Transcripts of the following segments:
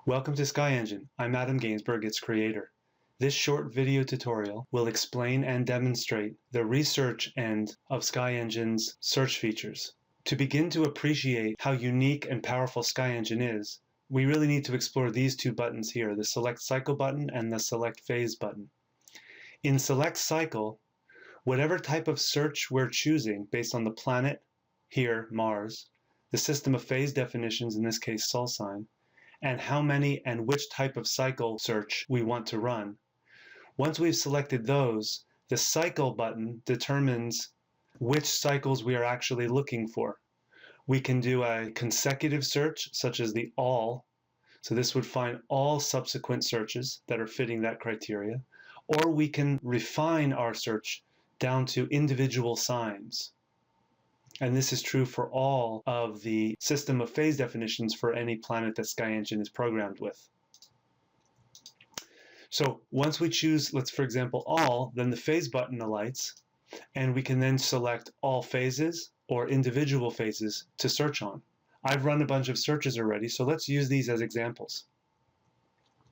Welcome to SkyEngine. I'm Adam Gainsberg, its creator. This short video tutorial will explain and demonstrate the research end of SkyEngine's search features. To begin to appreciate how unique and powerful SkyEngine is, we really need to explore these two buttons here, the Select Cycle button and the Select Phase button. In Select Cycle, whatever type of search we're choosing based on the planet, here Mars, the system of phase definitions, in this case sol sign, and how many and which type of cycle search we want to run. Once we've selected those, the Cycle button determines which cycles we are actually looking for. We can do a consecutive search, such as the all, so this would find all subsequent searches that are fitting that criteria, or we can refine our search down to individual signs. And this is true for all of the system of phase definitions for any planet that SkyEngine is programmed with. So once we choose, let's for example, all, then the phase button alights, and we can then select all phases or individual phases to search on. I've run a bunch of searches already, so let's use these as examples.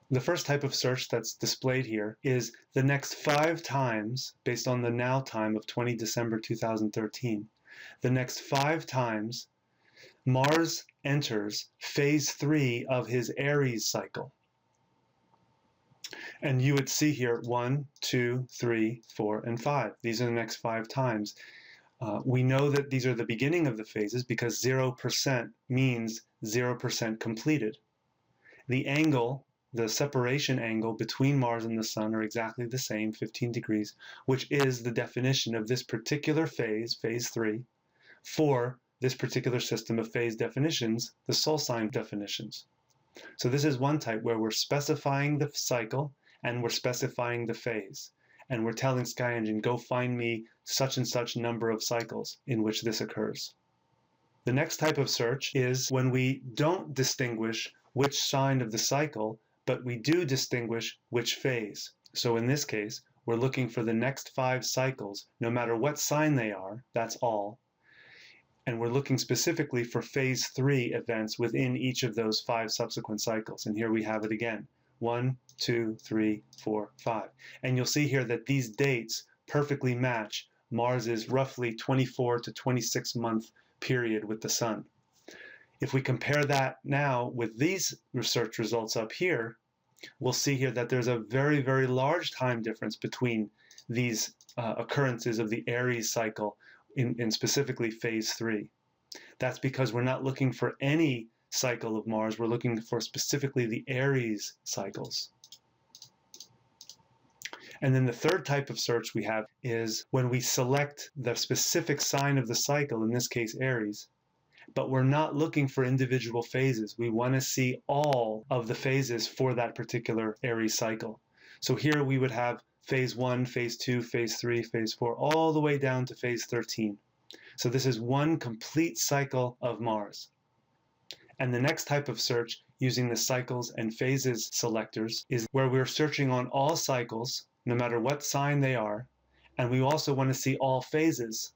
The first type of search that's displayed here is the next 5 times, based on the now time of 20 December 2013, the next 5 times Mars enters phase 3 of his Aries cycle. And you would see here 1, 2, 3, 4, and 5. These are the next 5 times. We know that these are the beginning of the phases because 0% means 0% completed. The angle, the separation angle between Mars and the Sun, are exactly the same, 15 degrees, which is the definition of this particular phase, phase 3, for this particular system of phase definitions, the sol sign definitions. So this is one type where we're specifying the cycle and we're specifying the phase. And we're telling SkyEngine, go find me such and such number of cycles in which this occurs. The next type of search is when we don't distinguish which sign of the cycle, but we do distinguish which phase. So in this case, we're looking for the next 5 cycles, no matter what sign they are, that's all. And we're looking specifically for phase 3 events within each of those 5 subsequent cycles. And here we have it again, 1, 2, 3, 4, 5. And you'll see here that these dates perfectly match Mars's roughly 24 to 26 month period with the Sun. If we compare that now with these research results up here, we'll see here that there's a very, very large time difference between these occurrences of the Aries cycle in specifically phase 3. That's because we're not looking for any cycle of Mars, we're looking for specifically the Aries cycles. And then the third type of search we have is when we select the specific sign of the cycle, in this case Aries, but we're not looking for individual phases. We want to see all of the phases for that particular Aries cycle. So here we would have phase 1, phase 2, phase 3, phase 4, all the way down to phase 13. So this is one complete cycle of Mars. And the next type of search using the cycles and phases selectors is where we're searching on all cycles, no matter what sign they are, and we also want to see all phases.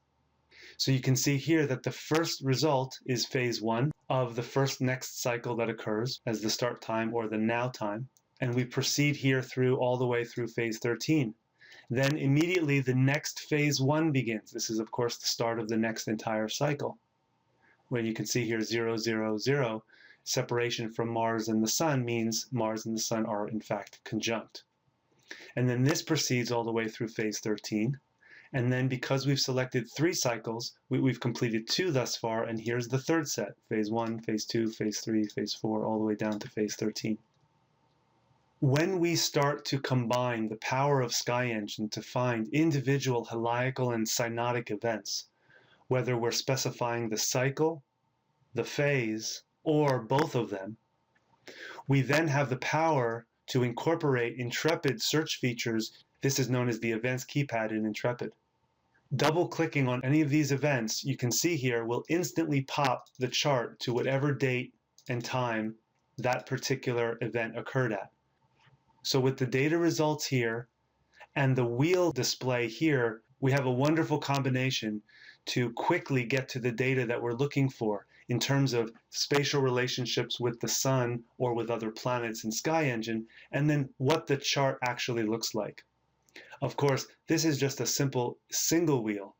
So you can see here that the first result is phase 1 of the first next cycle that occurs as the start time or the now time. And we proceed here through all the way through phase 13. Then immediately the next phase 1 begins. This is of course the start of the next entire cycle, where you can see here 0, 0, 0. Separation from Mars and the Sun means Mars and the Sun are in fact conjunct. And then this proceeds all the way through phase 13. And then because we've selected 3 cycles, we've completed 2 thus far, and here's the third set, phase 1, phase 2, phase 3, phase 4, all the way down to phase 13. When we start to combine the power of SkyEngine to find individual heliacal and synodic events, whether we're specifying the cycle, the phase, or both of them, we then have the power to incorporate Intrepid search features. This is known as the Events keypad in Intrepid. Double-clicking on any of these events, you can see here, will instantly pop the chart to whatever date and time that particular event occurred at. So with the data results here and the wheel display here, we have a wonderful combination to quickly get to the data that we're looking for in terms of spatial relationships with the sun or with other planets in SkyEngine, and then what the chart actually looks like. Of course, this is just a simple single wheel.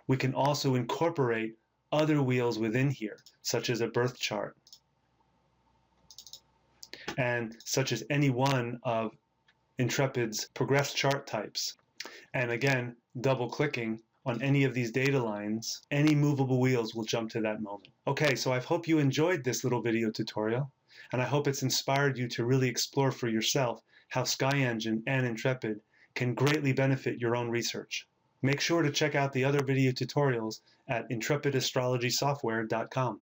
We can also incorporate other wheels within here, such as a birth chart, and such as any one of Intrepid's progressed chart types. And again, double-clicking on any of these data lines, any movable wheels will jump to that moment. Okay, so I hope you enjoyed this little video tutorial, and I hope it's inspired you to really explore for yourself how SkyEngine and Intrepid can greatly benefit your own research. Make sure to check out the other video tutorials at intrepidastrologysoftware.com.